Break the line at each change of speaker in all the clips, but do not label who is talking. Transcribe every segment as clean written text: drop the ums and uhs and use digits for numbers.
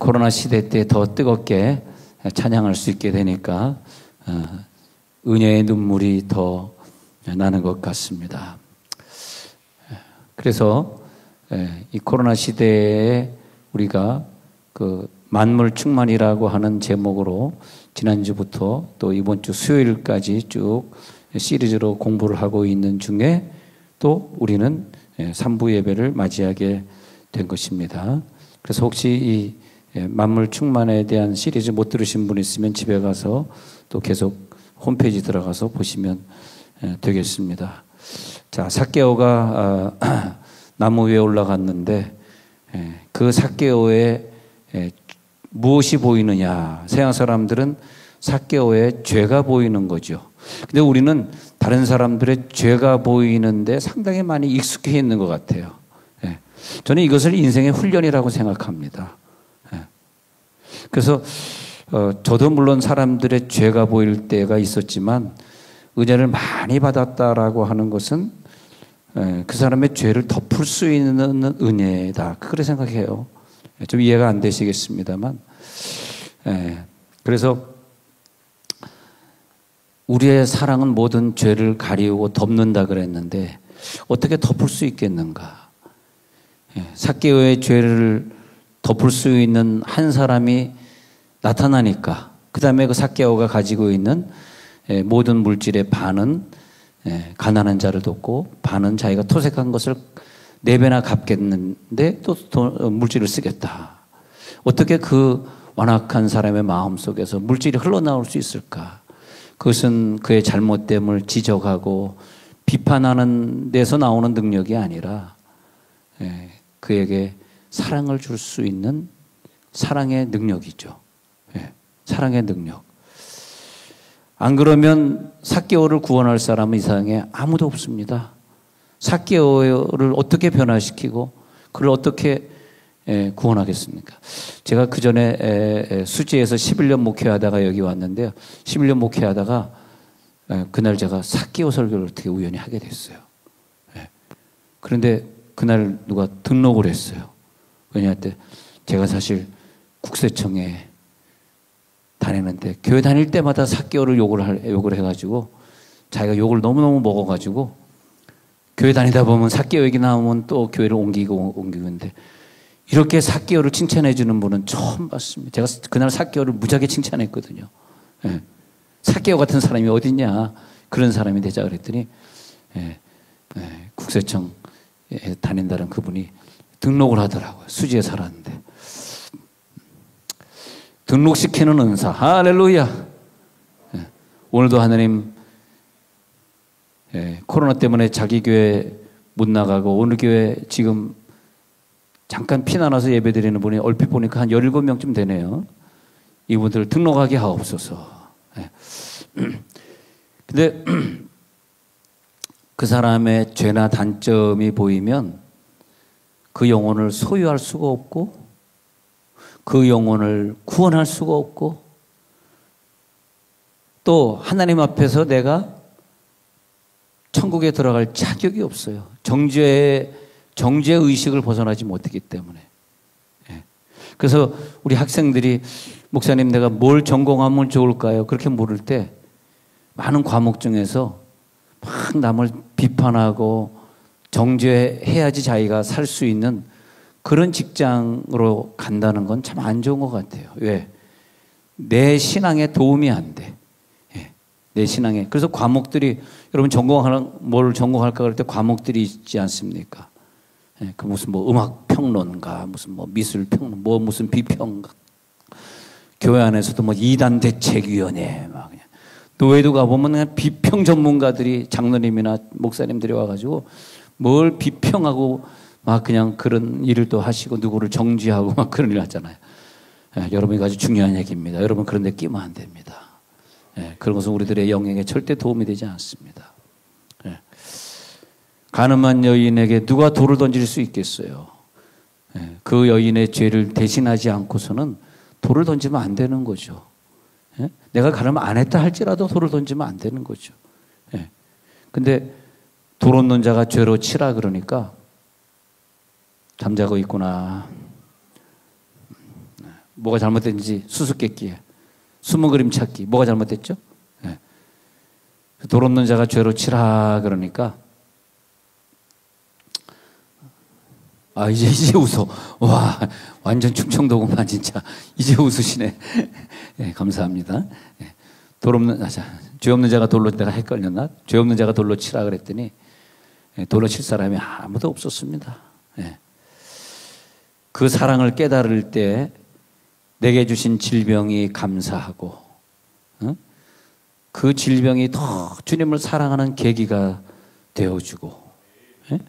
코로나 시대 때 더 뜨겁게 찬양할 수 있게 되니까 은혜의 눈물이 더 나는 것 같습니다. 그래서 이 코로나 시대에 우리가 그 만물 충만이라고 하는 제목으로 지난주부터 또 이번 주 수요일까지 쭉 시리즈로 공부를 하고 있는 중에 또 우리는 3부 예배를 맞이하게 된 것입니다. 그래서 혹시 이 만물 충만에 대한 시리즈 못 들으신 분 있으면 집에 가서 또 계속 홈페이지 들어가서 보시면 되겠습니다. 자, 삭개오가 나무 위에 올라갔는데 그 삭개오에 무엇이 보이느냐? 서양 사람들은 삭개오의 죄가 보이는 거죠. 근데 우리는 다른 사람들의 죄가 보이는데 상당히 많이 익숙해 있는 것 같아요. 저는 이것을 인생의 훈련이라고 생각합니다. 그래서 저도 물론 사람들의 죄가 보일 때가 있었지만 은혜를 많이 받았다라고 하는 것은 그 사람의 죄를 덮을 수 있는 은혜다. 그렇게 생각해요. 좀 이해가 안 되시겠습니다만. 그래서 우리의 사랑은 모든 죄를 가리우고 덮는다 그랬는데 어떻게 덮을 수 있겠는가? 삭개오의 죄를 덮을 수 있는 한 사람이 나타나니까 그 다음에 그 삭개오가 가지고 있는 모든 물질의 반은 가난한 자를 돕고 반은 자기가 토색한 것을 4배나 갚겠는데 또 물질을 쓰겠다. 어떻게 그 완악한 사람의 마음속에서 물질이 흘러나올 수 있을까? 그것은 그의 잘못됨을 지적하고 비판하는 데서 나오는 능력이 아니라 그에게 사랑을 줄 수 있는 사랑의 능력이죠. 사랑의 능력. 안 그러면 삭개오를 구원할 사람은 이 세상에 아무도 없습니다. 삭개오를 어떻게 변화시키고 그를 어떻게 구원하겠습니까? 제가 그 전에 수지에서 11년 목회하다가 여기 왔는데요. 11년 목회하다가 그날 제가 삭개오 설교를 어떻게 우연히 하게 됐어요. 그런데 그날 누가 등록을 했어요. 왜냐하면 제가 사실 국세청에 다니는데 교회 다닐 때마다 삭개오를 욕을 해가지고 자기가 욕을 너무너무 먹어가지고 교회 다니다 보면 삭개오 얘기 나오면 또 교회를 옮기는데 이렇게 삭개오를 칭찬해 주는 분은 처음 봤습니다. 제가 그날 삭개오를 무지하게 칭찬했거든요. 삭개오 같은 사람이 어딨냐 그런 사람이 되자 그랬더니 국세청 다닌다는 그분이 등록을 하더라고요. 수지에 살았는데 등록시키는 은사. 할렐루야. 오늘도 하나님 코로나 때문에 자기 교회 못 나가고 오늘 교회 지금 잠깐 피난와서 예배드리는 분이 얼핏 보니까 한 17명쯤 되네요. 이분들 등록하게 하옵소서. 근데 그 사람의 죄나 단점이 보이면 그 영혼을 소유할 수가 없고 그 영혼을 구원할 수가 없고 또 하나님 앞에서 내가 천국에 들어갈 자격이 없어요. 정죄의 의식을 벗어나지 못했기 때문에. 그래서 우리 학생들이 목사님 내가 뭘 전공하면 좋을까요? 그렇게 물을 때 많은 과목 중에서 막 남을 비판하고 정죄해야지 자기가 살 수 있는 그런 직장으로 간다는 건 참 안 좋은 것 같아요. 왜? 내 신앙에 도움이 안 돼. 내 신앙에. 그래서 과목들이 여러분 뭘 전공할까 그럴 때 과목들이 있지 않습니까? 그 무슨 뭐 음악 평론가, 무슨 뭐 미술 평론, 뭐 무슨 비평가. 교회 안에서도 뭐 이단 대책위원회 막 그냥 노예도 가보면 그냥 비평 전문가들이 장로님이나 목사님들이 와가지고 뭘 비평하고 막 그냥 그런 일을 또 하시고 누구를 정죄하고 막 그런 일 하잖아요. 여러분 이거 아주 중요한 얘기입니다. 여러분 그런 데 끼면 안 됩니다. 그런 것은 우리들의 영역에 절대 도움이 되지 않습니다. 가늠한 여인에게 누가 돌을 던질 수 있겠어요? 그 여인의 죄를 대신하지 않고서는 돌을 던지면 안 되는 거죠. 내가 가늠 안 했다 할지라도 돌을 던지면 안 되는 거죠. 근데 돌 없는 자가 죄로 치라 그러니까 잠자고 있구나. 뭐가 잘못됐는지 수수께끼에 숨은 그림 찾기 뭐가 잘못됐죠? 예. 돌 없는 자가 죄로 치라 그러니까 이제 웃어. 와, 완전 충청도구만, 진짜. 이제 웃으시네. 예, 감사합니다. 예, 죄 없는 자가 돌로, 내가 헷갈렸나? 죄 없는 자가 돌로 치라 그랬더니, 예, 돌로 칠 사람이 아무도 없었습니다. 예. 그 사랑을 깨달을 때, 내게 주신 질병이 감사하고, 그 질병이 더 주님을 사랑하는 계기가 되어주고, 예?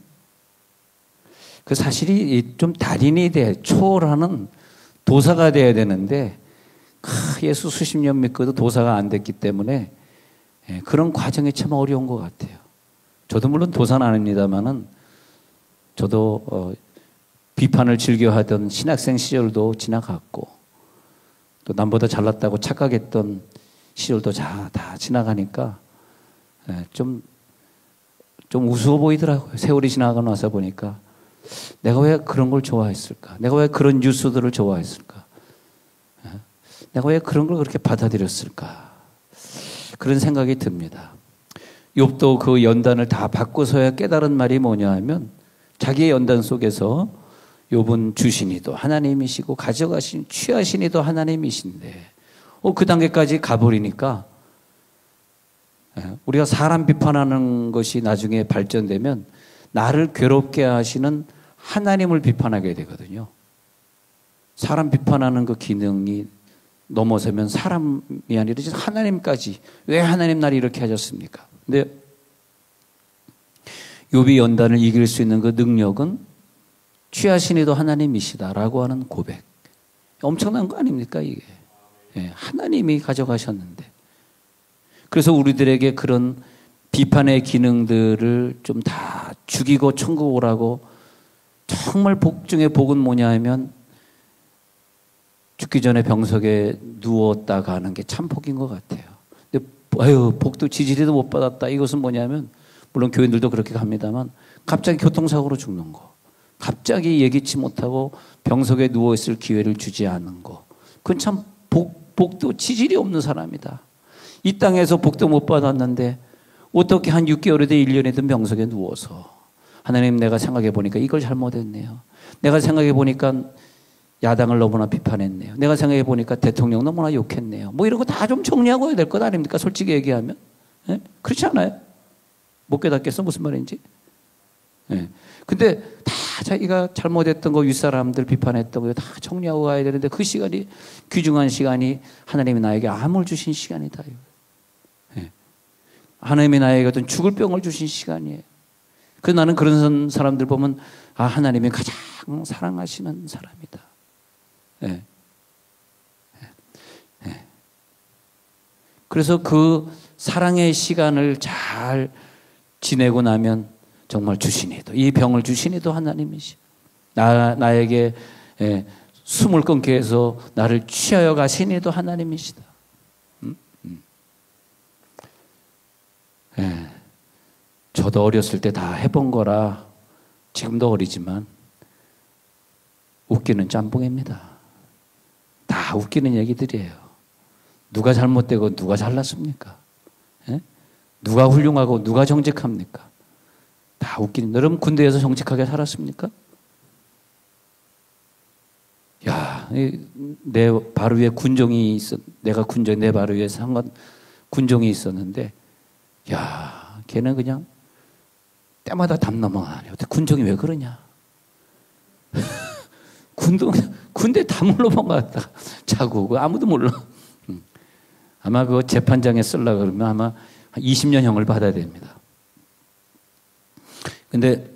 그 사실이 좀 달인이 초월하는 도사가 돼야 되는데 예수 수십 년 믿고도 도사가 안 됐기 때문에 그런 과정이 참 어려운 것 같아요. 저도 물론 도사는 아닙니다만은 저도 비판을 즐겨하던 신학생 시절도 지나갔고 또 남보다 잘났다고 착각했던 시절도 다 지나가니까 좀 우스워 보이더라고요. 세월이 지나가고 나서 보니까 내가 왜 그런 걸 좋아했을까? 내가 왜 그런 뉴스들을 좋아했을까? 내가 왜 그런 걸 그렇게 받아들였을까? 그런 생각이 듭니다. 욥도 그 연단을 다 받고서야 깨달은 말이 뭐냐 하면 자기의 연단 속에서 욥은 주신이도 하나님이시고 가져가신 취하신이도 하나님이신데 그 단계까지 가버리니까 우리가 사람 비판하는 것이 나중에 발전되면 나를 괴롭게 하시는 하나님을 비판하게 되거든요. 사람 비판하는 그 기능이 넘어서면 사람이 아니라 하나님까지 왜 하나님 나를 이렇게 하셨습니까? 근데 욥이 연단을 이길 수 있는 그 능력은 취하신이도 하나님이시다라고 하는 고백. 엄청난 거 아닙니까 이게? 하나님이 가져가셨는데. 그래서 우리들에게 그런 비판의 기능들을 좀 다 죽이고 천국 오라고 정말 복 중에 복은 뭐냐 하면 죽기 전에 병석에 누웠다가 하는 게 참 복인 것 같아요. 근데 복도 지지리도 못 받았다. 이것은 뭐냐면 물론 교인들도 그렇게 갑니다만 갑자기 교통사고로 죽는 거. 갑자기 예기치 못하고 병석에 누워있을 기회를 주지 않는 거. 그건 참 복도 지질이 없는 사람이다. 이 땅에서 복도 못 받았는데 어떻게 한 6개월이든 1년이든 병석에 누워서 하나님 내가 생각해 보니까 이걸 잘못했네요. 내가 생각해 보니까 야당을 너무나 비판했네요. 내가 생각해 보니까 대통령 너무나 욕했네요. 뭐 이런 거 다 좀 정리하고 해야 될 것 아닙니까? 솔직히 얘기하면. 예? 그렇지 않아요? 못 깨닫겠어? 무슨 말인지. 예. 근데 다 자기가 잘못했던 거 윗사람들 비판했던 거 다 정리하고 가야 되는데 그 시간이 귀중한 시간이 하나님이 나에게 암을 주신 시간이다. 예. 하나님이 나에게 어떤 죽을 병을 주신 시간이에요. 그래서 나는 그런 사람들 보면 하나님이 가장 사랑하시는 사람이다. 예. 예. 그래서 그 사랑의 시간을 잘 지내고 나면 정말 주시니도 이 병을 주시니도 하나님이시. 나에게 숨을 끊게 해서 나를 취하여 가시니도 하나님이시다. 저도 어렸을 때 다 해본 거라 지금도 어리지만 웃기는 짬뽕입니다. 다 웃기는 얘기들이에요. 누가 잘못되고 누가 잘났습니까? 누가 훌륭하고 누가 정직합니까? 다 웃기는. 여러분 군대에서 정직하게 살았습니까? 야, 내 바로 위에 군종이 내가 내 바로 위에 군종이 있었는데, 야, 걔는 그냥 때마다 담 넘어가네. 어떻게 군종이 왜 그러냐? 군대 담을 넘어갔다가 자고 아무도 몰라. 아마 그거 재판장에 쓰려고 그러면 아마 20년형을 받아야 됩니다. 근데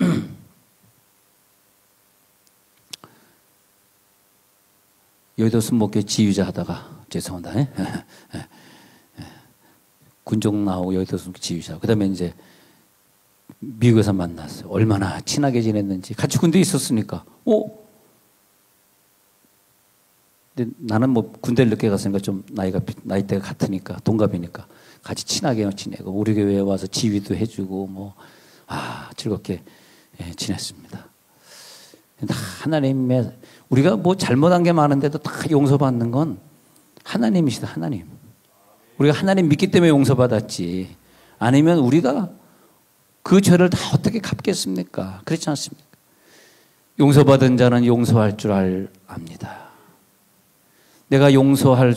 여의도 순복교 지휘자 하다가 죄송합니다. 군종 나오고 여의도 순복교 지휘자. 그다음에 이제 미국에서 만났어요. 얼마나 친하게 지냈는지 같이 군대에 있었으니까. 근데 나는 뭐 군대를 늦게 갔으니까 좀 나이대가 같으니까 동갑이니까 같이 친하게 지내고 우리 교회에 와서 지휘도 해주고 뭐. 즐겁게 지냈습니다. 다 하나님의, 우리가 뭐 잘못한 게 많은데도 다 용서받는 건 하나님이시다, 하나님. 우리가 하나님 믿기 때문에 용서받았지. 아니면 우리가 그 죄를 다 어떻게 갚겠습니까? 그렇지 않습니까? 용서받은 자는 용서할 줄 압니다. 내가 용서할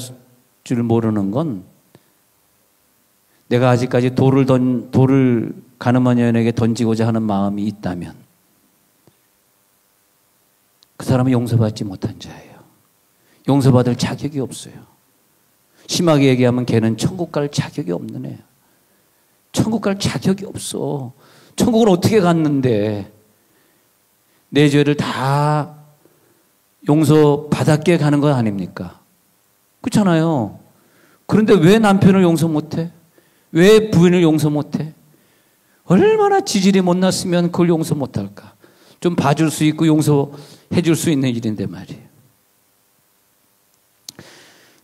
줄 모르는 건 내가 아직까지 돌을 가늠한 여인에게 던지고자 하는 마음이 있다면 그 사람은 용서받지 못한 자예요. 용서받을 자격이 없어요. 심하게 얘기하면 걔는 천국 갈 자격이 없는 애예요. 천국 갈 자격이 없어. 천국을 어떻게 갔는데 내 죄를 다 용서받았게 가는 건 아닙니까? 그렇잖아요. 그런데 왜 남편을 용서 못해? 왜 부인을 용서 못해? 얼마나 지질이 못났으면 그걸 용서 못할까? 좀 봐줄 수 있고 용서해 줄 수 있는 일인데 말이에요.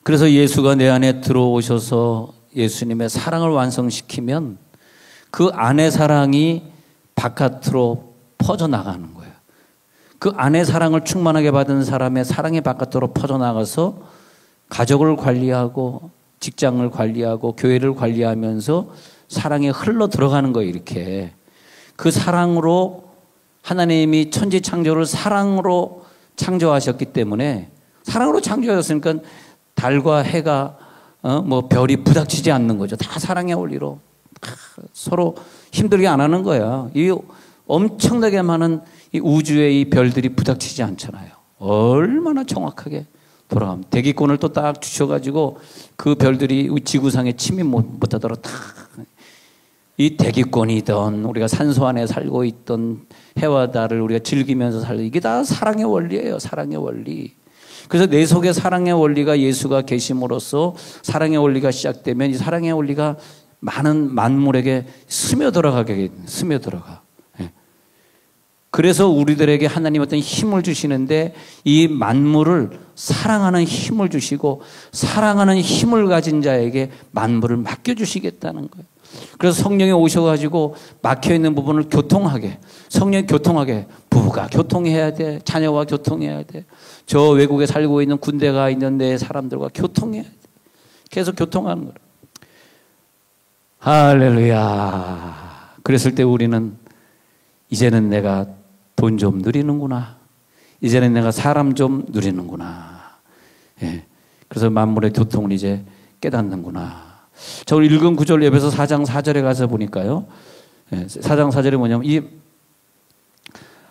그래서 예수가 내 안에 들어오셔서 예수님의 사랑을 완성시키면 그 안의 사랑이 바깥으로 퍼져나가는 거예요. 그 안의 사랑을 충만하게 받은 사람의 사랑이 바깥으로 퍼져나가서 가족을 관리하고 직장을 관리하고 교회를 관리하면서 사랑이 흘러 들어가는 거예요. 이렇게 그 사랑으로 하나님이 천지 창조를 사랑으로 창조하셨기 때문에 사랑으로 창조하셨으니까 달과 해가 뭐 별이 부닥치지 않는 거죠. 다 사랑의 원리로 서로 힘들게 안 하는 거야. 이 엄청나게 많은 이 우주의 이 별들이 부닥치지 않잖아요. 얼마나 정확하게 돌아갑니다. 대기권을 또 딱 주셔가지고 그 별들이 지구상에 침입 못하도록 다 이 대기권이든 우리가 산소 안에 살고 있던 해와 달을 우리가 즐기면서 살고 이게 다 사랑의 원리예요. 사랑의 원리. 그래서 내 속에 사랑의 원리가 예수가 계심으로써 사랑의 원리가 시작되면 이 사랑의 원리가 많은 만물에게 스며들어가. 그래서 우리들에게 하나님 어떤 힘을 주시는데 이 만물을 사랑하는 힘을 주시고 사랑하는 힘을 가진 자에게 만물을 맡겨주시겠다는 거예요. 그래서 성령이 오셔가지고 막혀있는 부분을 교통하게, 성령이 교통하게, 부부가 교통해야 돼, 자녀와 교통해야 돼, 저 외국에 살고 있는 군대가 있는 내 사람들과 교통해야 돼. 계속 교통하는 거예요. 할렐루야. 그랬을 때 우리는 이제는 내가 돈 좀 누리는구나. 이제는 내가 사람 좀 누리는구나. 예. 그래서 만물의 교통을 이제 깨닫는구나. 저 오늘 읽은 구절 에베소 4장 4절에 가서 보니까요. 예. 4장 4절에 뭐냐면 이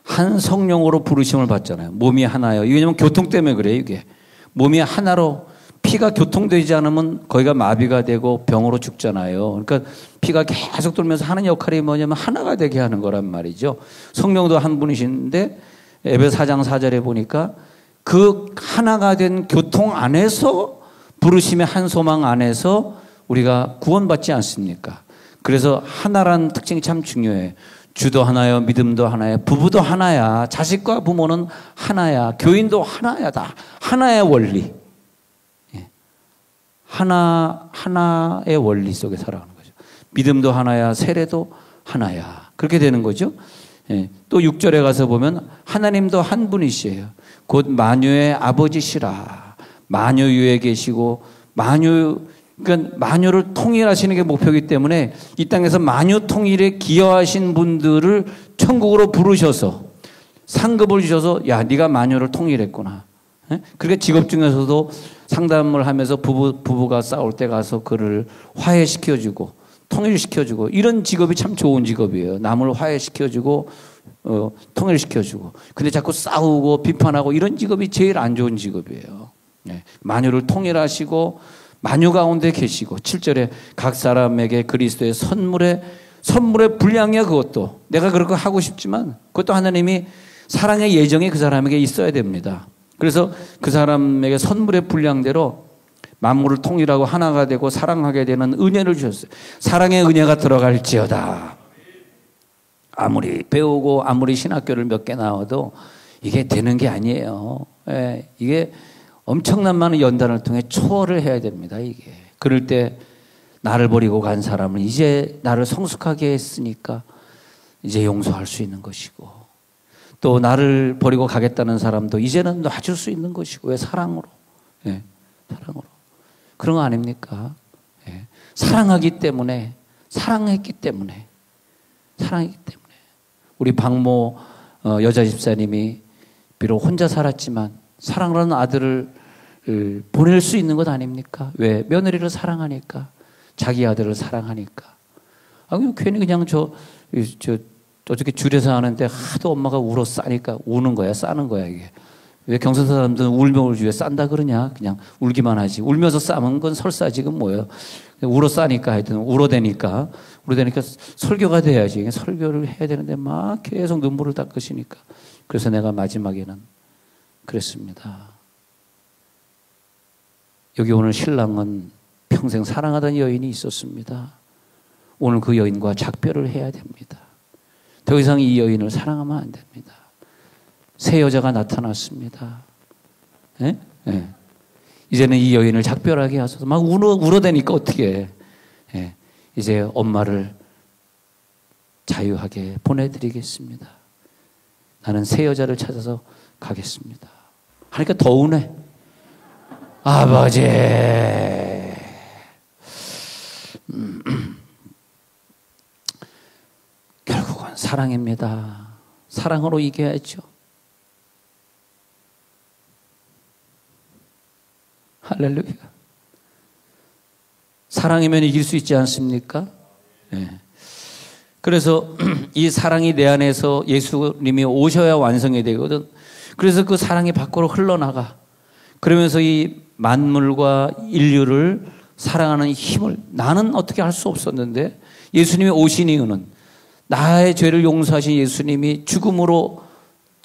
한 성령으로 부르심을 받잖아요. 몸이 하나예요. 이게 왜냐면 교통 때문에 그래요. 이게 몸이 하나로 피가 교통되지 않으면 거기가 마비가 되고 병으로 죽잖아요. 그러니까 피가 계속 돌면서 하는 역할이 뭐냐면 하나가 되게 하는 거란 말이죠. 성령도 한 분이신데 에베소 4장 4절에 보니까 그 하나가 된 교통 안에서 부르심의 한 소망 안에서 우리가 구원받지 않습니까? 그래서 하나라는 특징이 참 중요해요. 주도 하나요, 믿음도 하나요, 부부도 하나야, 자식과 부모는 하나야, 교인도 하나야, 다 하나의 원리. 하나의 원리 속에 살아가는 거죠. 믿음도 하나야, 세례도 하나야. 그렇게 되는 거죠. 예. 또 6절에 가서 보면 하나님도 한 분이시에요. 곧 만유의 아버지시라. 만유 위에 계시고 그러니까 만유를 통일하시는 게 목표이기 때문에 이 땅에서 만유 통일에 기여하신 분들을 천국으로 부르셔서 상급을 주셔서 야, 네가 만유를 통일했구나. 예? 그러니까 직업 중에서도 상담을 하면서 부부가 싸울 때 가서 그를 화해시켜주고 통일시켜주고 이런 직업이 참 좋은 직업이에요. 남을 화해시켜주고 통일시켜주고. 근데 자꾸 싸우고 비판하고 이런 직업이 제일 안 좋은 직업이에요. 네. 만유를 통일하시고 만유 가운데 계시고 7절에 각 사람에게 그리스도의 선물의 분량이야. 그것도 내가 그렇게 하고 싶지만 그것도 하나님이 사랑의 예정이 그 사람에게 있어야 됩니다. 그래서 그 사람에게 선물의 분량대로 만물을 통일하고 하나가 되고 사랑하게 되는 은혜를 주셨어요. 사랑의 은혜가 들어갈지어다. 아무리 배우고 아무리 신학교를 몇 개 나와도 이게 되는 게 아니에요. 예, 이게 엄청난 많은 연단을 통해 초월을 해야 됩니다. 이게 그럴 때 나를 버리고 간 사람은 이제 나를 성숙하게 했으니까 이제 용서할 수 있는 것이고 또 나를 버리고 가겠다는 사람도 이제는 놔줄 수 있는 것이고. 왜? 사랑으로. 예, 사랑으로. 그런 거 아닙니까? 예, 사랑하기 때문에, 사랑했기 때문에, 사랑했기 때문에. 우리 박모 여자 집사님이 비록 혼자 살았지만 사랑을 하는 아들을 보낼 수 있는 것 아닙니까? 왜? 며느리를 사랑하니까. 자기 아들을 사랑하니까. 괜히 그냥 어저께 줄에서 하는데 하도 엄마가 울어 싸니까 우는 거야, 싸는 거야, 이게. 왜 경상도 사람들은 울면 울지 왜 싼다 그러냐? 그냥 울기만 하지. 울면서 싸면 건 설사 지금 뭐예요? 울어 싸니까 하여튼 울어대니까 설교가 돼야지. 설교를 해야 되는데 막 계속 눈물을 닦으시니까. 그래서 내가 마지막에는 그랬습니다. 여기 오늘 신랑은 평생 사랑하던 여인이 있었습니다. 오늘 그 여인과 작별을 해야 됩니다. 더 이상 이 여인을 사랑하면 안 됩니다. 새 여자가 나타났습니다. 예? 예. 이제는 이 여인을 작별하게 하소서. 막 울어대니까 어떻게 해. 이제 엄마를 자유하게 보내드리겠습니다. 나는 새 여자를 찾아서 가겠습니다. 하니까 더 우네. 아버지. 결국은 사랑입니다. 사랑으로 이겨야죠. 할렐루야. 사랑이면 이길 수 있지 않습니까? 네. 그래서 이 사랑이 내 안에서 예수님이 오셔야 완성이 되거든. 그래서 그 사랑이 밖으로 흘러나가. 그러면서 이 만물과 인류를 사랑하는 힘을 나는 어떻게 할 수 없었는데 예수님이 오신 이유는 나의 죄를 용서하신 예수님이 죽음으로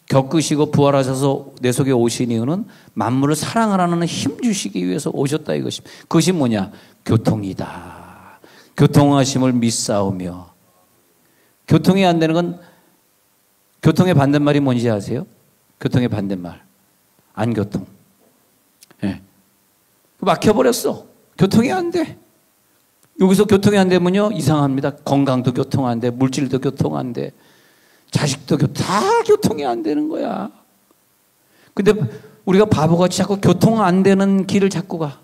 겪으시고 부활하셔서 내 속에 오신 이유는 만물을 사랑하라는 힘 주시기 위해서 오셨다 이것입니다. 그것이 뭐냐? 교통이다. 교통하심을 믿사오며. 교통이 안 되는 건 교통의 반대말이 뭔지 아세요? 교통의 반대말. 안교통. 예. 막혀버렸어. 교통이 안 돼. 여기서 교통이 안 되면요 이상합니다. 건강도 교통 안 돼. 물질도 교통 안 돼. 자식도 다 교통이 안 되는 거야. 근데 우리가 바보같이 자꾸 교통 안 되는 길을 자꾸 가.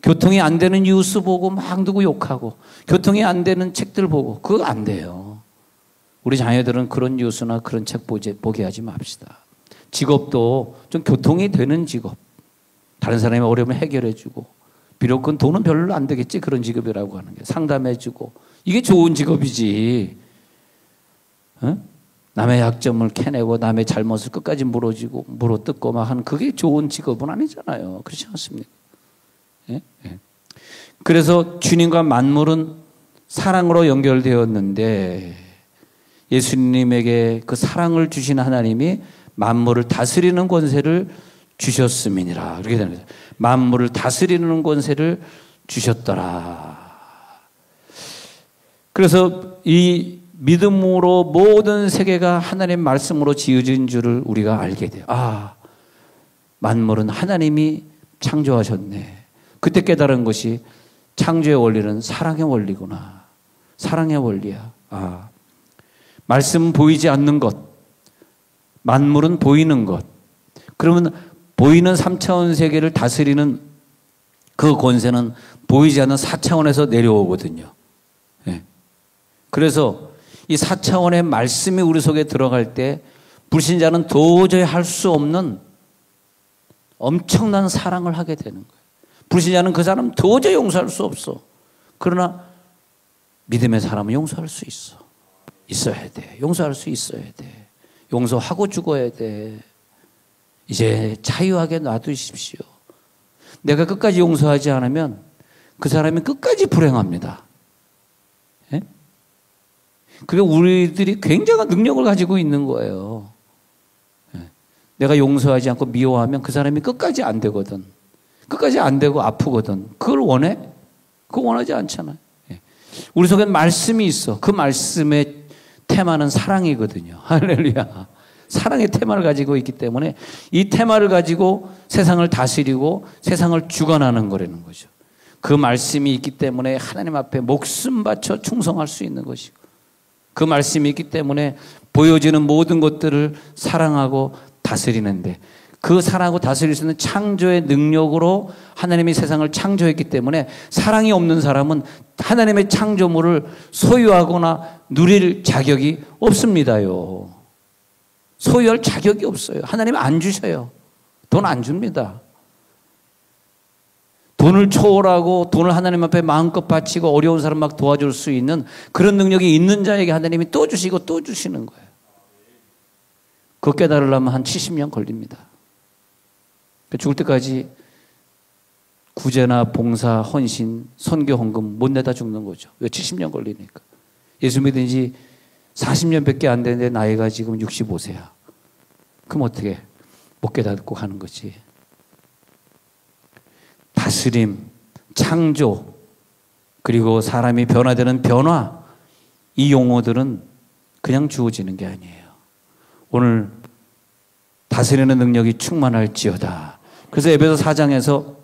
교통이 안 되는 뉴스 보고 막 누구 욕하고 교통이 안 되는 책들 보고 그거 안 돼요. 우리 자녀들은 그런 뉴스나 그런 책 보게 하지 맙시다. 직업도 좀 교통이 되는 직업. 다른 사람의 어려움을 해결해주고 비록 그건 돈은 별로 안 되겠지. 그런 직업이라고 하는 게. 상담해주고. 이게 좋은 직업이지. 어? 남의 약점을 캐내고 남의 잘못을 끝까지 물어뜯고 막 하는 그게 좋은 직업은 아니잖아요. 그렇지 않습니까? 예? 예. 그래서 주님과 만물은 사랑으로 연결되었는데 예수님에게 그 사랑을 주신 하나님이 만물을 다스리는 권세를 주셨음이니라. 그렇게 되는 거죠. 만물을 다스리는 권세를 주셨더라. 그래서 이 믿음으로 모든 세계가 하나님 말씀으로 지어진 줄을 우리가 알게 돼요. 아, 만물은 하나님이 창조하셨네. 그때 깨달은 것이 창조의 원리는 사랑의 원리구나. 사랑의 원리야. 아, 말씀은 보이지 않는 것, 만물은 보이는 것. 그러면 보이는 3차원 세계를 다스리는 그 권세는 보이지 않는 4차원에서 내려오거든요. 네. 그래서 이 4차원의 말씀이 우리 속에 들어갈 때 불신자는 도저히 할 수 없는 엄청난 사랑을 하게 되는 거예요. 불신자는 그 사람 도저히 용서할 수 없어. 그러나 믿음의 사람은 용서할 수 있어. 있어야 돼. 용서할 수 있어야 돼. 용서하고 죽어야 돼. 이제 자유하게 놔두십시오. 내가 끝까지 용서하지 않으면 그 사람이 끝까지 불행합니다. 예? 그게 우리들이 굉장한 능력을 가지고 있는 거예요. 예. 내가 용서하지 않고 미워하면 그 사람이 끝까지 안 되거든. 끝까지 안 되고 아프거든. 그걸 원해? 그거 원하지 않잖아요. 예. 우리 속엔 말씀이 있어. 그 말씀의 테마는 사랑이거든요. 할렐루야. 사랑의 테마를 가지고 있기 때문에 이 테마를 가지고 세상을 다스리고 세상을 주관하는 거라는 거죠. 그 말씀이 있기 때문에 하나님 앞에 목숨 바쳐 충성할 수 있는 것이고 그 말씀이 있기 때문에 보여지는 모든 것들을 사랑하고 다스리는데, 그 사랑하고 다스릴 수 있는 창조의 능력으로 하나님이 세상을 창조했기 때문에 사랑이 없는 사람은 하나님의 창조물을 소유하거나 누릴 자격이 없습니다요. 소유할 자격이 없어요. 하나님 안 주셔요. 돈 안 줍니다. 돈을 초월하고 돈을 하나님 앞에 마음껏 바치고 어려운 사람 막 도와줄 수 있는 그런 능력이 있는 자에게 하나님이 또 주시고 또 주시는 거예요. 그거 깨달으려면 한 70년 걸립니다. 죽을 때까지 구제나 봉사, 헌신, 선교, 헌금 못 내다 죽는 거죠. 왜? 70년 걸리니까. 예수 믿은 지 40년밖에 안 되는데 나이가 지금 65세야. 그럼 어떻게 못 깨닫고 가는 거지. 다스림, 창조, 그리고 사람이 변화되는 변화, 이 용어들은 그냥 주어지는 게 아니에요. 오늘 다스리는 능력이 충만할지어다. 그래서 에베소 4장에서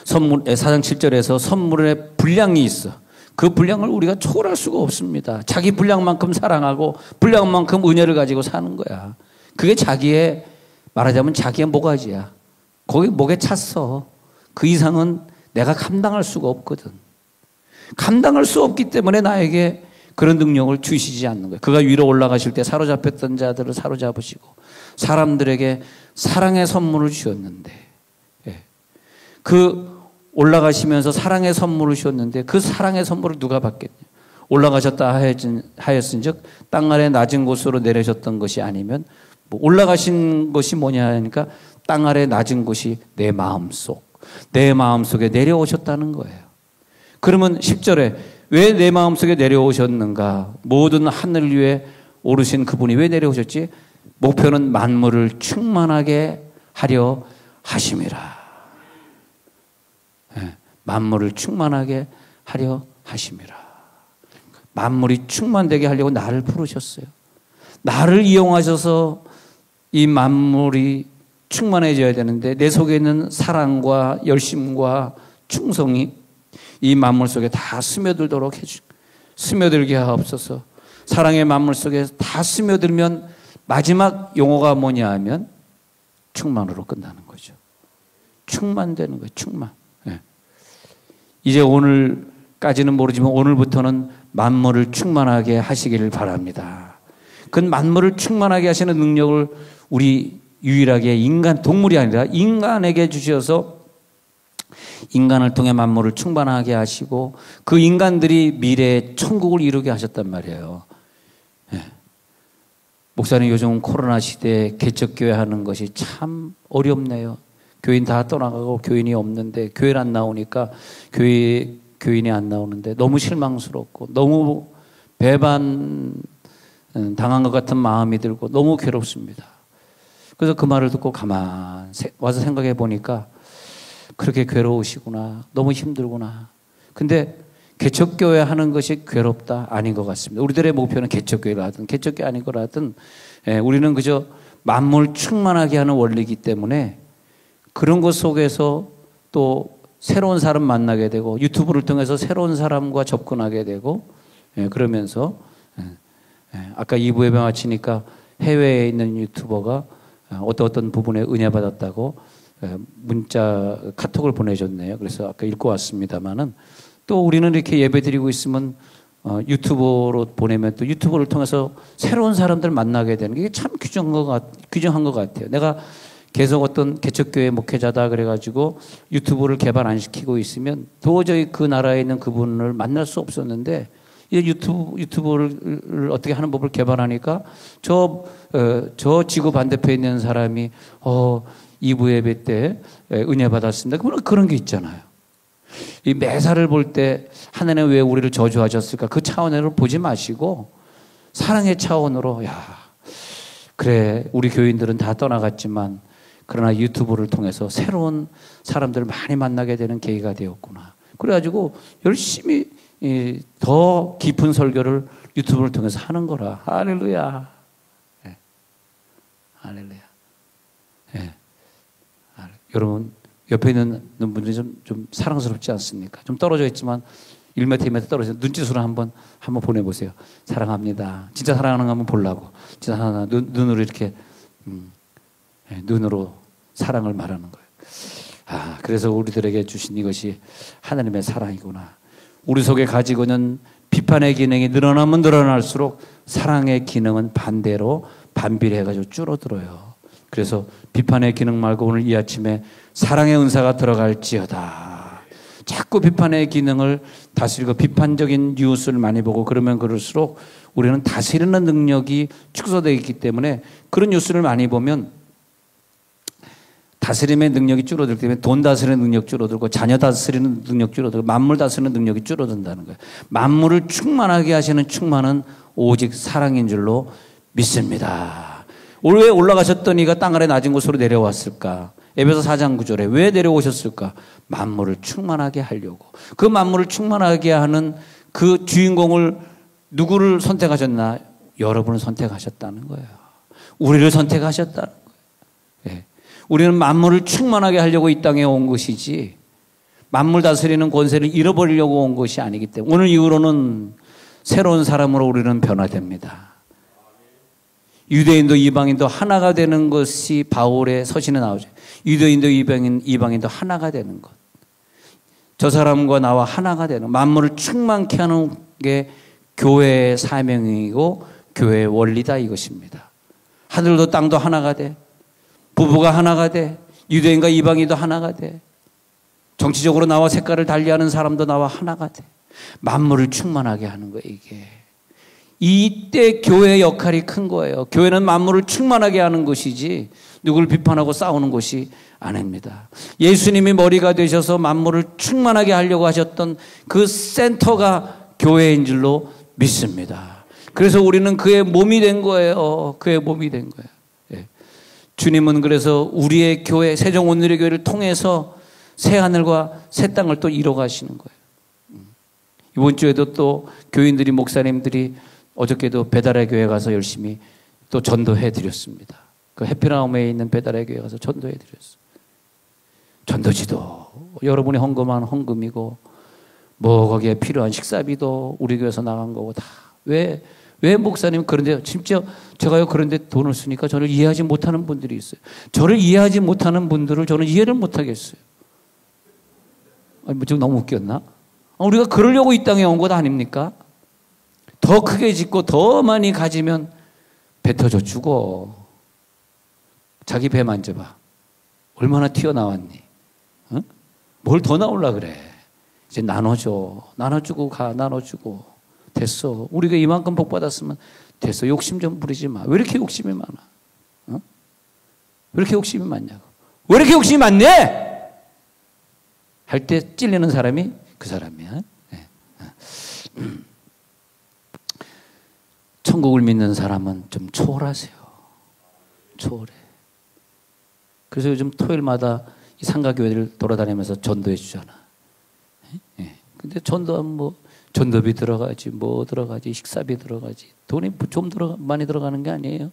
4장 7절에서 선물의 분량이 있어. 그 분량을 우리가 초월할 수가 없습니다. 자기 분량만큼 사랑하고 분량만큼 은혜를 가지고 사는 거야. 그게 자기의, 말하자면 자기의 모가지야. 거기 목에 찼어. 그 이상은 내가 감당할 수가 없거든. 감당할 수 없기 때문에 나에게 그런 능력을 주시지 않는 거예요. 그가 위로 올라가실 때 사로잡혔던 자들을 사로잡으시고 사람들에게 사랑의 선물을 주셨는데, 그 올라가시면서 사랑의 선물을 주셨는데 그 사랑의 선물을 누가 받겠냐. 올라가셨다 하였은즉 땅 아래 낮은 곳으로 내려졌던 것이 아니면, 뭐 올라가신 것이 뭐냐 하니까 땅 아래 낮은 곳이 내 마음속, 내 마음속에 내려오셨다는 거예요. 그러면 10절에 왜 내 마음속에 내려오셨는가? 모든 하늘 위에 오르신 그분이 왜 내려오셨지? 목표는 만물을 충만하게 하려 하심이라. 만물을 충만하게 하려 하심이라. 만물이 충만되게 하려고 나를 부르셨어요. 나를 이용하셔서 이 만물이 충만해져야 되는데 내 속에 있는 사랑과 열심과 충성이 이 만물 속에 다 스며들도록 스며들게 하옵소서. 사랑의 만물 속에 다 스며들면 마지막 용어가 뭐냐 하면 충만으로 끝나는 거죠. 충만되는 거예요. 충만. 네. 이제 오늘까지는 모르지만 오늘부터는 만물을 충만하게 하시기를 바랍니다. 그 만물을 충만하게 하시는 능력을 우리 유일하게 인간, 동물이 아니라 인간에게 주셔서 인간을 통해 만물을 충만하게 하시고 그 인간들이 미래의 천국을 이루게 하셨단 말이에요. 네. 목사님, 요즘 코로나 시대에 개척교회 하는 것이 참 어렵네요. 교인 다 떠나가고 교인이 없는데, 교회를 안 나오니까 교인이 안 나오는데 너무 실망스럽고 너무 배반 당한 것 같은 마음이 들고 너무 괴롭습니다. 그래서 그 말을 듣고 가만 와서 생각해 보니까 그렇게 괴로우시구나. 너무 힘들구나. 근데 개척교회 하는 것이 괴롭다? 아닌 것 같습니다. 우리들의 목표는 개척교회를 하든 개척교회 아닌 거라든 우리는 그저 만물 충만하게 하는 원리이기 때문에 그런 것 속에서 또 새로운 사람 만나게 되고 유튜브를 통해서 새로운 사람과 접근하게 되고 그러면서 아까 2부 예배 마치니까 해외에 있는 유튜버가 어떤 부분에 은혜 받았다고 문자 카톡을 보내줬네요. 그래서 아까 읽고 왔습니다만은 또 우리는 이렇게 예배 드리고 있으면 유튜브로 보내면 또 유튜브를 통해서 새로운 사람들 만나게 되는 게 참 귀중한 것 같아요. 내가 계속 어떤 개척교회 목회자다 그래가지고 유튜브를 개발 안 시키고 있으면 도저히 그 나라에 있는 그분을 만날 수 없었는데 이제 유튜브를 어떻게 하는 법을 개발하니까 저 지구 반대편에 있는 사람이 2부 예배 때 은혜 받았습니다. 그런 게 있잖아요. 이 매사를 볼 때 하나님 왜 우리를 저주하셨을까? 그 차원으로 보지 마시고 사랑의 차원으로 그래 우리 교인들은 다 떠나갔지만 그러나 유튜브를 통해서 새로운 사람들을 많이 만나게 되는 계기가 되었구나. 그래가지고 열심히 더 깊은 설교를 유튜브를 통해서 하는 거라. 할렐루야. 네. 할렐루야. 네. 여러분 옆에 있는 분들이 좀 사랑스럽지 않습니까? 좀 떨어져 있지만 1m, 2m 떨어져서 눈짓으로 한번 보내보세요. 사랑합니다. 진짜 사랑하는 거 한번 보려고. 진짜 눈으로 이렇게, 눈으로 사랑을 말하는 거예요. 그래서 우리들에게 주신 이것이 하나님의 사랑이구나. 우리 속에 가지고 있는 비판의 기능이 늘어나면 늘어날수록 사랑의 기능은 반대로 반비례해가지고 줄어들어요. 그래서 비판의 기능 말고 오늘 이 아침에 사랑의 은사가 들어갈지어다. 자꾸 비판의 기능을 다스리고 비판적인 뉴스를 많이 보고 그러면 그럴수록 우리는 다스리는 능력이 축소되어 있기 때문에 그런 뉴스를 많이 보면 다스림의 능력이 줄어들기 때문에 돈 다스리는 능력 줄어들고 자녀 다스리는 능력 줄어들고 만물 다스리는 능력이 줄어든다는 거예요. 만물을 충만하게 하시는 충만은 오직 사랑인 줄로 믿습니다. 왜 올라가셨던 이가 땅 아래 낮은 곳으로 내려왔을까? 에베소 4장 9절에 왜 내려오셨을까? 만물을 충만하게 하려고. 그 만물을 충만하게 하는 그 주인공을 누구를 선택하셨나? 여러분을 선택하셨다는 거예요. 우리를 선택하셨다는 거예요. 예. 우리는 만물을 충만하게 하려고 이 땅에 온 것이지 만물 다스리는 권세를 잃어버리려고 온 것이 아니기 때문에 오늘 이후로는 새로운 사람으로 우리는 변화됩니다. 유대인도 이방인도 하나가 되는 것이 바울의 서신에 나오죠. 유대인도 이방인도 하나가 되는 것. 저 사람과 나와 하나가 되는 만물을 충만케 하는 게 교회의 사명이고 교회의 원리다 이것입니다. 하늘도 땅도 하나가 돼. 부부가 하나가 돼. 유대인과 이방인도 하나가 돼. 정치적으로 나와 색깔을 달리하는 사람도 나와 하나가 돼. 만물을 충만하게 하는 거예요, 이게. 이때 교회의 역할이 큰 거예요. 교회는 만물을 충만하게 하는 것이지 누구를 비판하고 싸우는 것이 아닙니다. 예수님이 머리가 되셔서 만물을 충만하게 하려고 하셨던 그 센터가 교회인 줄로 믿습니다. 그래서 우리는 그의 몸이 된 거예요. 그의 몸이 된 거예요. 주님은 그래서 우리의 교회, 세종오늘의 교회를 통해서 새 하늘과 새 땅을 또 이뤄가시는 거예요. 이번 주에도 또 교인들이, 목사님들이 어저께도 배달의 교회 가서 열심히 또 전도해 드렸습니다. 그 해피라움에 있는 배달의 교회 가서 전도해 드렸어요. 전도지도 여러분이 헌금한 헌금이고 뭐 거기에 필요한 식사비도 우리 교회에서 나간 거고 다. 왜 목사님 그런데 심지어 제가요 그런데 돈을 쓰니까 저를 이해하지 못하는 분들이 있어요. 저를 이해하지 못하는 분들을 저는 이해를 못하겠어요. 지금 너무 웃겼나? 우리가 그러려고 이 땅에 온 것 아닙니까? 더 크게 짓고 더 많이 가지면 뱉어져 죽어. 자기 배 만져봐. 얼마나 튀어나왔니? 응? 뭘 더 나오려 그래. 이제 나눠줘. 나눠주고 가. 나눠주고. 됐어. 우리가 이만큼 복 받았으면 됐어. 욕심 좀 부리지 마. 왜 이렇게 욕심이 많아? 어? 왜 이렇게 욕심이 많냐고. 왜 이렇게 욕심이 많네? 할 때 찔리는 사람이 그 사람이야. 네. 천국을 믿는 사람은 좀 초월하세요. 초월해. 그래서 요즘 토요일마다 이 상가교회를 돌아다니면서 전도해 주잖아. 네. 근데 전도하면 뭐 전도비 들어가지, 뭐 들어가지, 식사비 들어가지. 돈이 좀 많이 들어가는 게 아니에요.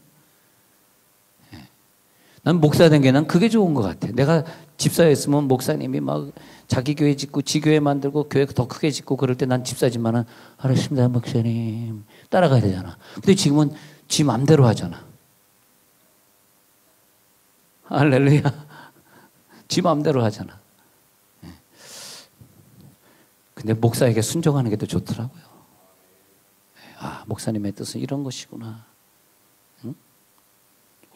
난 목사 된 게 난 그게 좋은 것 같아. 내가 집사였으면 목사님이 막 자기 교회 짓고 지교회 만들고 교회 더 크게 짓고 그럴 때 난 집사지만은 알았습니다, 목사님. 따라가야 되잖아. 근데 지금은 지 맘대로 하잖아. 할렐루야. 지 맘대로 하잖아. 근데 목사에게 순종하는 게 더 좋더라고요. 아, 목사님의 뜻은 이런 것이구나. 응?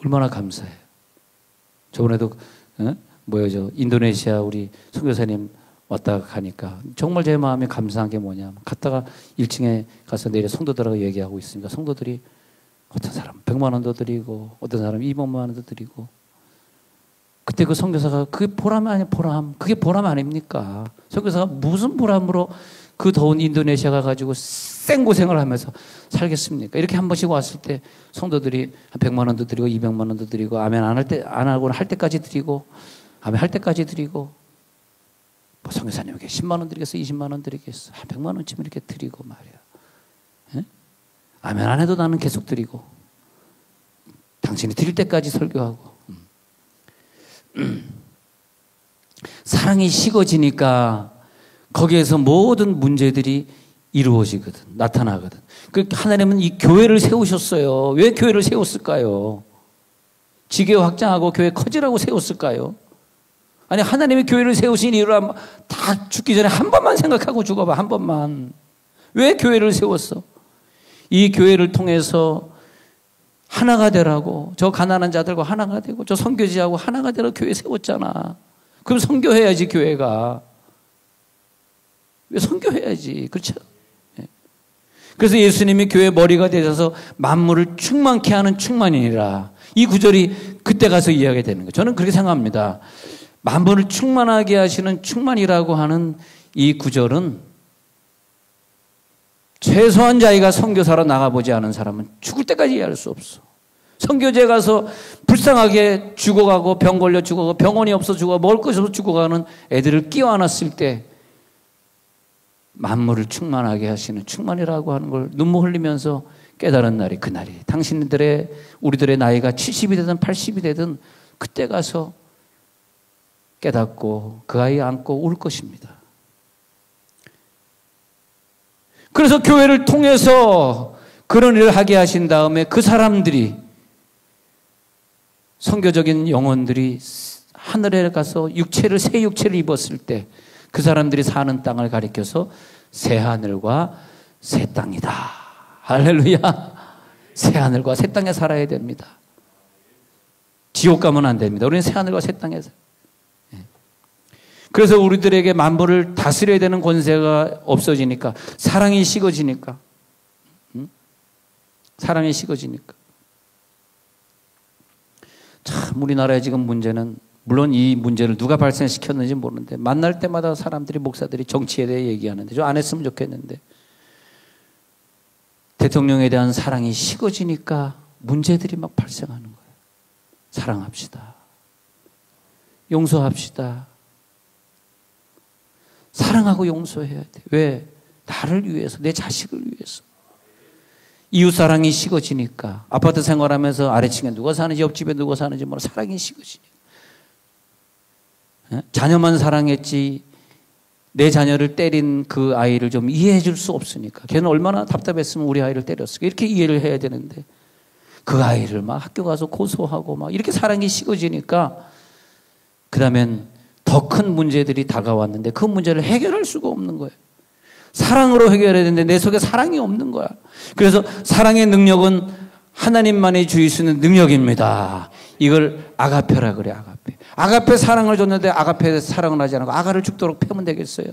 얼마나 감사해요. 저번에도 인도네시아 우리 선교사님 왔다가 가니까 정말 제 마음이 감사한 게 뭐냐. 갔다가 1층에 가서 내려 성도들하고 얘기하고 있으니까 성도들이 어떤 사람 100만 원도 드리고 어떤 사람 200만 원도 드리고 그때 그 선교사가 그게 보람 아니야, 보람. 그게 보람 아닙니까? 선교사가 무슨 보람으로 그 더운 인도네시아 가가지고 생고생을 하면서 살겠습니까? 이렇게 한 번씩 왔을 때 성도들이 한 100만 원도 드리고 200만 원도 드리고 아멘 안 하고는 할 때까지 드리고 아멘 할 때까지 드리고 뭐 선교사님에게 10만 원 드리겠어, 20만 원 드리겠어, 한 100만 원쯤 이렇게 드리고 말이야. 에? 아멘 안 해도 나는 계속 드리고 당신이 드릴 때까지 설교하고 사랑이 식어지니까 거기에서 모든 문제들이 이루어지거든, 나타나거든. 그 하나님은 이 교회를 세우셨어요. 왜 교회를 세웠을까요? 지교 확장하고 교회 커지라고 세웠을까요? 아니, 하나님이 교회를 세우신 이유를 다 죽기 전에 한 번만 생각하고 죽어봐, 한 번만. 왜 교회를 세웠어? 이 교회를 통해서 하나가 되라고, 저 가난한 자들과 하나가 되고, 저 선교지하고 하나가 되라고 교회 세웠잖아. 그럼 선교해야지, 교회가. 왜 선교해야지, 그렇죠? 그래서 예수님이 교회 머리가 되셔서 만물을 충만케 하는 충만이니라. 이 구절이 그때 가서 이해하게 되는 거예요. 저는 그렇게 생각합니다. 만물을 충만하게 하시는 충만이라고 하는 이 구절은 최소한 자기가 선교사로 나가보지 않은 사람은 죽을 때까지 이해할 수 없어. 선교제 가서 불쌍하게 죽어가고 병 걸려 죽어가고 병원이 없어 죽어가고 먹을 것이 없어 죽어가는 애들을 끼워 안았을 때 만물을 충만하게 하시는 충만이라고 하는 걸 눈물 흘리면서 깨달은 날이 그날이. 당신들의, 우리들의 나이가 70이 되든 80이 되든 그때 가서 깨닫고 그 아이 안고 울 것입니다. 그래서 교회를 통해서 그런 일을 하게 하신 다음에 그 사람들이, 선교적인 영혼들이 하늘에 가서 새 육체를 입었을 때 그 사람들이 사는 땅을 가리켜서 새 하늘과 새 땅이다. 할렐루야. 새 하늘과 새 땅에 살아야 됩니다. 지옥 가면 안 됩니다. 우리는 새 하늘과 새 땅에 살아요. 그래서 우리들에게 만물을 다스려야 되는 권세가 없어지니까, 사랑이 식어지니까, 사랑이 식어지니까. 참 우리나라의 지금 문제는, 물론 이 문제를 누가 발생시켰는지 모르는데 만날 때마다 사람들이, 목사들이 정치에 대해 얘기하는데 좀 안 했으면 좋겠는데, 대통령에 대한 사랑이 식어지니까 문제들이 막 발생하는 거예요. 사랑합시다. 용서합시다. 사랑하고 용서해야 돼. 왜? 나를 위해서, 내 자식을 위해서. 이웃사랑이 식어지니까, 아파트 생활하면서 아래층에 누가 사는지 옆집에 누가 사는지 모르고 사랑이 식어지니까. 자녀만 사랑했지 내 자녀를 때린 그 아이를 좀 이해해 줄 수 없으니까, 걔는 얼마나 답답했으면 우리 아이를 때렸을까, 이렇게 이해를 해야 되는데 그 아이를 막 학교 가서 고소하고 막 이렇게 사랑이 식어지니까 그 다음엔 더 큰 문제들이 다가왔는데 그 문제를 해결할 수가 없는 거예요. 사랑으로 해결해야 되는데 내 속에 사랑이 없는 거야. 그래서 사랑의 능력은 하나님만이 주실 수 있는 능력입니다. 이걸 아가페라 그래, 아가페. 아가페 사랑을 줬는데 아가페 사랑을 하지 않고 아가를 죽도록 패면 되겠어요?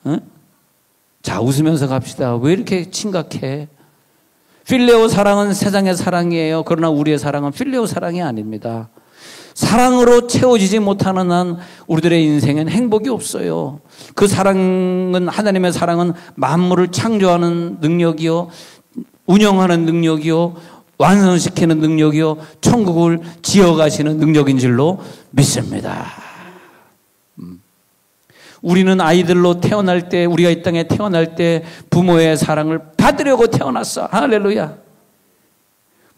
응? 자, 웃으면서 갑시다. 왜 이렇게 심각해? 필레오 사랑은 세상의 사랑이에요. 그러나 우리의 사랑은 필레오 사랑이 아닙니다. 사랑으로 채워지지 못하는 한 우리들의 인생엔 행복이 없어요. 그 사랑은, 하나님의 사랑은 만물을 창조하는 능력이요, 운영하는 능력이요, 완성시키는 능력이요, 천국을 지어가시는 능력인 줄로 믿습니다. 우리는 아이들로 태어날 때, 우리가 이 땅에 태어날 때 부모의 사랑을 받으려고 태어났어. 할렐루야.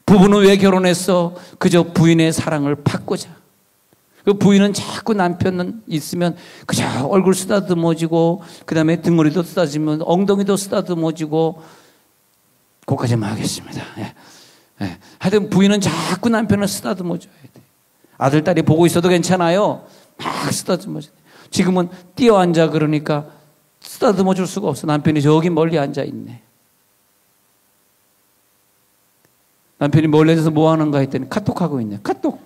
부부는 왜 결혼했어? 그저 부인의 사랑을 받고자. 그 부인은 자꾸 남편 있으면 그저 얼굴 쓰다듬어지고, 그 다음에 등머리도 쓰다듬으면 엉덩이도 쓰다듬어지고, 거기까지만 하겠습니다. 예. 예. 하여튼 부인은 자꾸 남편을 쓰다듬어줘야 돼. 아들, 딸이 보고 있어도 괜찮아요. 막 쓰다듬어줘야 돼. 지금은 뛰어앉아 그러니까 쓰다듬어줄 수가 없어. 남편이 저기 멀리 앉아 있네. 남편이 멀리서 뭐 하는가 했더니 카톡하고 있네. 카톡.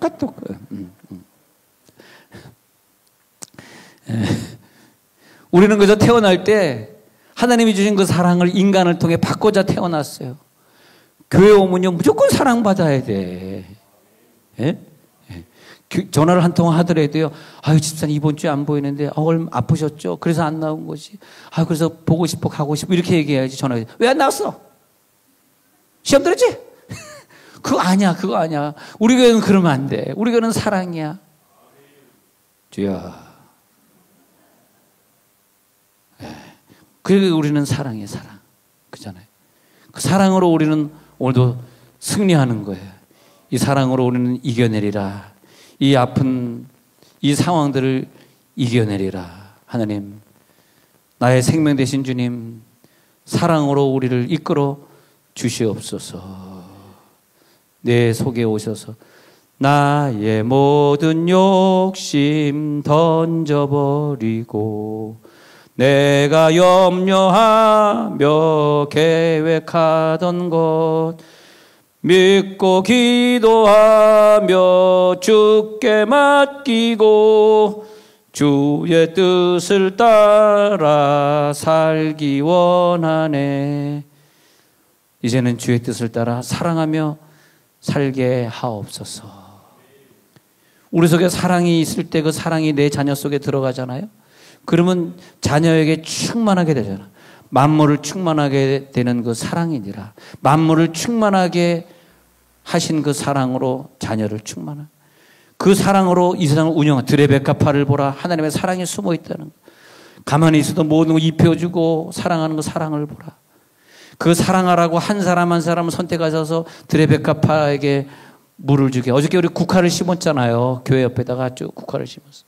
우리는 그저 태어날 때 하나님이 주신 그 사랑을 인간을 통해 받고자 태어났어요. 교회 오면요 무조건 사랑받아야 돼. 예? 전화를 한 통화 하더라도요, 아유 집사님 이번 주에 안 보이는데 얼마 아프셨죠? 그래서 안 나온 거지. 아 그래서 보고 싶어, 가고 싶어, 이렇게 얘기해야지. 전화해. 왜 안 나왔어? 시험 들었지? 그거 아니야. 우리 교회는 그러면 안 돼. 우리 교회는 사랑이야. 주여. 그리고 우리는 사랑이에요, 사랑. 그잖아요. 그 사랑으로 우리는 오늘도 승리하는 거예요. 이 사랑으로 우리는 이겨내리라. 이 아픈 이 상황들을 이겨내리라. 하나님, 나의 생명 되신 주님, 사랑으로 우리를 이끌어 주시옵소서. 내 속에 오셔서 나의 모든 욕심 던져버리고 내가 염려하며 계획하던 것 믿고 기도하며 주께 맡기고 주의 뜻을 따라 살기 원하네. 이제는 주의 뜻을 따라 사랑하며 살게 하옵소서. 우리 속에 사랑이 있을 때 그 사랑이 내 자녀 속에 들어가잖아요. 그러면 자녀에게 충만하게 되잖아. 만물을 충만하게 되는 그 사랑이니라. 만물을 충만하게 하신 그 사랑으로 자녀를 충만한 그 사랑으로 이 세상을 운영한 들의 백합화를 보라. 하나님의 사랑이 숨어 있다는 거. 가만히 있어도 모든 거 입혀주고 사랑하는 그 사랑을 보라. 그 사랑하라고 한 사람 한 사람을 선택하셔서 들의 백합화에게 물을 주게. 어저께 우리 국화를 심었잖아요. 교회 옆에다가 쭉 국화를 심었어.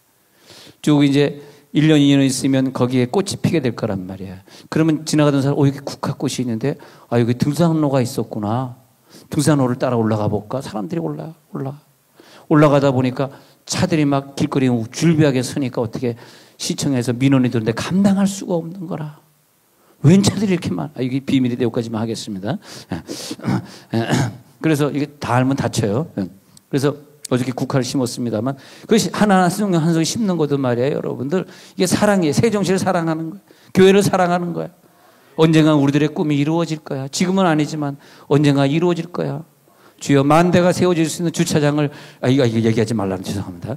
쭉 이제 1년, 2년 있으면 거기에 꽃이 피게 될 거란 말이야. 그러면 지나가던 사람, 여기 국화꽃이 있는데, 여기 등산로가 있었구나. 등산로를 따라 올라가 볼까? 사람들이 올라가다 보니까 차들이 막 길거리에 줄비하게 서니까 어떻게 시청에서 민원이 들는데 감당할 수가 없는 거라. 웬 차들이 이렇게 많아. 이게 비밀이 여기까지만 하겠습니다. 그래서 이게 다 알면 다쳐요. 그래서 어저께 국화를 심었습니다만 그것이 하나 한 송이 심는 것도 말이에요. 여러분들 이게 사랑이에요. 세종시를 사랑하는 거예요. 교회를 사랑하는 거야. 언젠가 우리들의 꿈이 이루어질 거야. 지금은 아니지만 언젠가 이루어질 거야. 주여 만대가 세워질 수 있는 주차장을 이거 얘기하지 말라는 죄송합니다.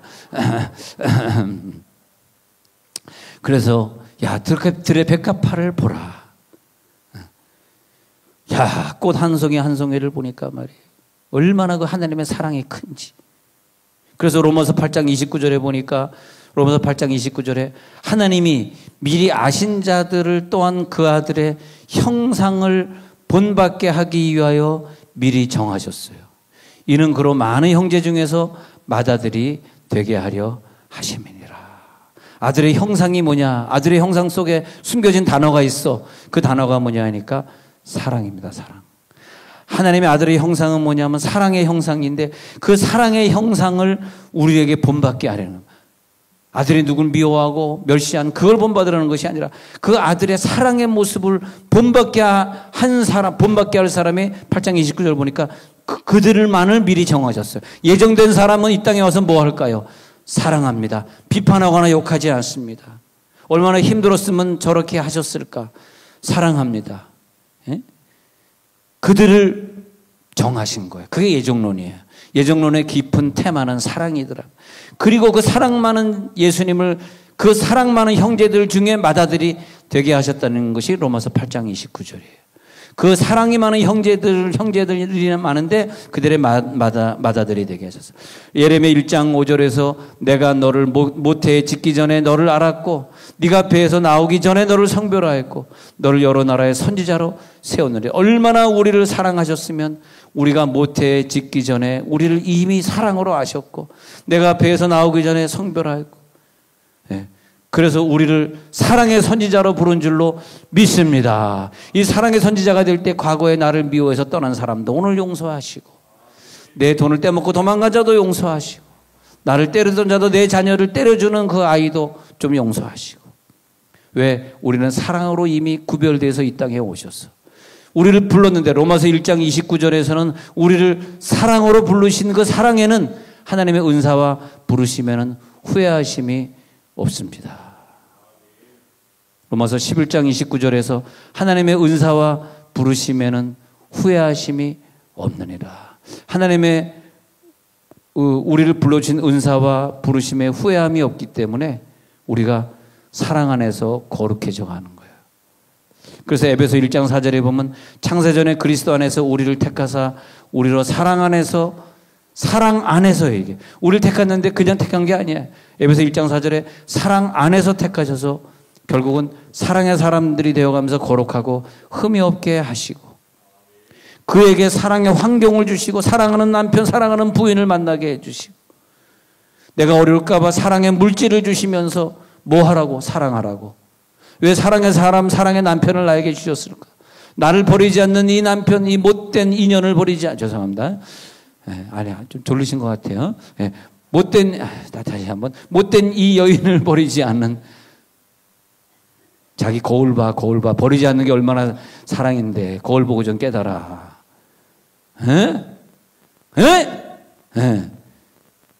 그래서 들의 백합화를 보라. 꽃 한 송이 한 송이를 보니까 말이에요. 얼마나 그 하나님의 사랑이 큰지. 그래서 로마서 8장 29절에 보니까 로마서 8장 29절에 하나님이 미리 아신 자들을 또한 그 아들의 형상을 본받게 하기 위하여 미리 정하셨어요. 이는 그로 많은 형제 중에서 맏아들이 되게 하려 하심이니라. 아들의 형상이 뭐냐? 아들의 형상 속에 숨겨진 단어가 있어. 그 단어가 뭐냐 하니까 사랑입니다. 사랑. 하나님의 아들의 형상은 뭐냐면 사랑의 형상인데 그 사랑의 형상을 우리에게 본받게 하려는 거예요. 아들이 누굴 미워하고 멸시한 그걸 본받으라는 것이 아니라 그 아들의 사랑의 모습을 본받게 한 사람, 본받게 할 사람이 8장 29절 보니까 그들만을 미리 정하셨어요. 예정된 사람은 이 땅에 와서 뭐 할까요? 사랑합니다. 비판하거나 욕하지 않습니다. 얼마나 힘들었으면 저렇게 하셨을까? 사랑합니다. 예? 그들을 정하신 거예요. 그게 예정론이에요. 예정론의 깊은 테마는 사랑이더라. 그리고 그 사랑 많은 예수님을 그 사랑 많은 형제들 중에 맏아들이 되게 하셨다는 것이 로마서 8장 29절이에요. 그 사랑이 많은 형제들이 많은데 그들의 맏아들이 되게 하셨어요. 예레미야 1장 5절에서 내가 너를 모태에 짓기 전에 너를 알았고 네가 배에서 나오기 전에 너를 성별하였고 너를 여러 나라의 선지자로 세웠느니. 얼마나 우리를 사랑하셨으면 우리가 모태에 짓기 전에 우리를 이미 사랑으로 아셨고 내가 배에서 나오기 전에 성별하였고. 네. 그래서 우리를 사랑의 선지자로 부른 줄로 믿습니다. 이 사랑의 선지자가 될 때 과거에 나를 미워해서 떠난 사람도 오늘 용서하시고 내 돈을 떼먹고 도망간 자도 용서하시고 나를 때리던 자도 내 자녀를 때려주는 그 아이도 좀 용서하시고. 왜? 우리는 사랑으로 이미 구별돼서 이 땅에 오셨어. 우리를 불렀는데 로마서 1장 29절에서는 우리를 사랑으로 부르신 그 사랑에는 하나님의 은사와 부르시면은 후회하심이 없습니다. 로마서 11장 29절에서 하나님의 은사와 부르심에는 후회하심이 없느니라. 하나님의 우리를 불러주신 은사와 부르심에 후회함이 없기 때문에 우리가 사랑 안에서 거룩해져 가는 거예요. 그래서 에베소 1장 4절에 보면 창세전에 그리스도 안에서 우리를 택하사 우리로 사랑 안에서 이게 우리를 택했는데 그냥 택한 게 아니에요. 에베소 1장 4절에 사랑 안에서 택하셔서 결국은 사랑의 사람들이 되어가면서 거룩하고 흠이 없게 하시고 그에게 사랑의 환경을 주시고 사랑하는 남편, 사랑하는 부인을 만나게 해주시고 내가 어려울까 봐 사랑의 물질을 주시면서 뭐 하라고? 사랑하라고. 왜 사랑의 사람, 사랑의 남편을 나에게 주셨을까? 나를 버리지 않는 이 남편, 이 못된 인연을 버리지 죄송합니다. 아니야, 좀 졸리신 것 같아요. 다시 한번. 못된 이 여인을 버리지 않는, 자기 거울 봐, 버리지 않는 게 얼마나 사랑인데, 거울 보고 좀 깨달아.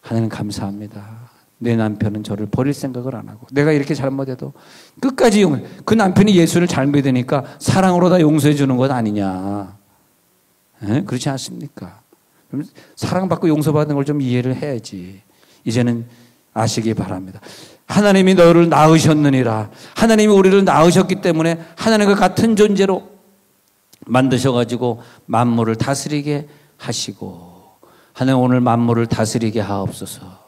하나님 감사합니다. 내 남편은 저를 버릴 생각을 안 하고, 내가 이렇게 잘못해도 끝까지 그 남편이 예수를 잘 믿으니까 사랑으로 다 용서해 주는 것 아니냐. 그렇지 않습니까? 사랑받고 용서받는 걸 좀 이해를 해야지. 이제는 아시기 바랍니다. 하나님이 너를 낳으셨느니라. 하나님이 우리를 낳으셨기 때문에 하나님과 같은 존재로 만드셔가지고 만물을 다스리게 하시고, 하나님 오늘 만물을 다스리게 하옵소서.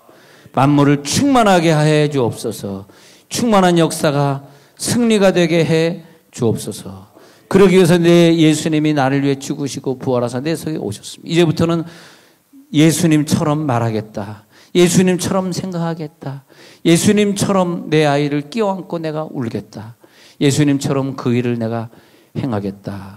만물을 충만하게 해 주옵소서. 충만한 역사가 승리가 되게 해 주옵소서. 그러기 위해서 내 예수님이 나를 위해 죽으시고 부활하사 내 속에 오셨습니다. 이제부터는 예수님처럼 말하겠다. 예수님처럼 생각하겠다. 예수님처럼 내 아이를 끼워안고 내가 울겠다. 예수님처럼 그 일을 내가 행하겠다.